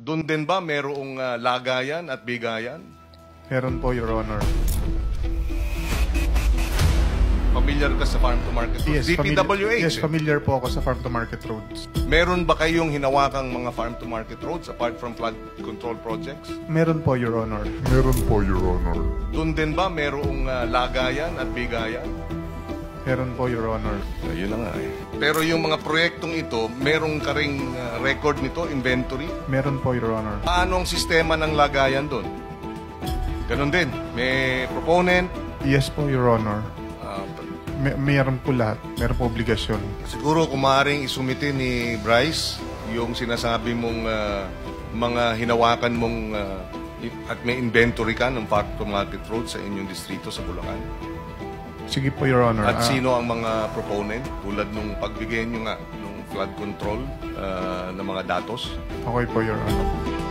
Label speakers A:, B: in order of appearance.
A: Doon din ba merong lagayan at bigayan?
B: Meron po, Your Honor.
A: Familiar ka sa farm-to-market roads? DPWH.
B: Yes, familiar po ako sa farm-to-market roads.
A: Meron ba kayong hinawakang mga farm-to-market roads apart from flood control projects?
B: Meron po, Your Honor.
C: Meron po, Your Honor.
A: Doon din ba merong lagayan at bigayan?
B: Meron po, Your Honor.
A: Ayun na nga eh. Pero yung mga proyektong ito, merong ka ring record nito, inventory?
B: Meron po, Your Honor.
A: Paano ang sistema ng lagayan doon? Ganon din. May proponent.
B: Yes po, Your Honor. Meron po lahat. Meron po obligasyon.
A: Siguro kung maaaring isumite ni Bryce yung sinasabi mong mga hinawakan mong at may inventory ka ng farm-to-market road sa inyong distrito sa Bulacan.
B: Sige po, Your Honor.
A: At sino ang mga proponent tulad nung pagbigay nyo nga ng flood control ng mga datos?
B: Okay po, Your Honor.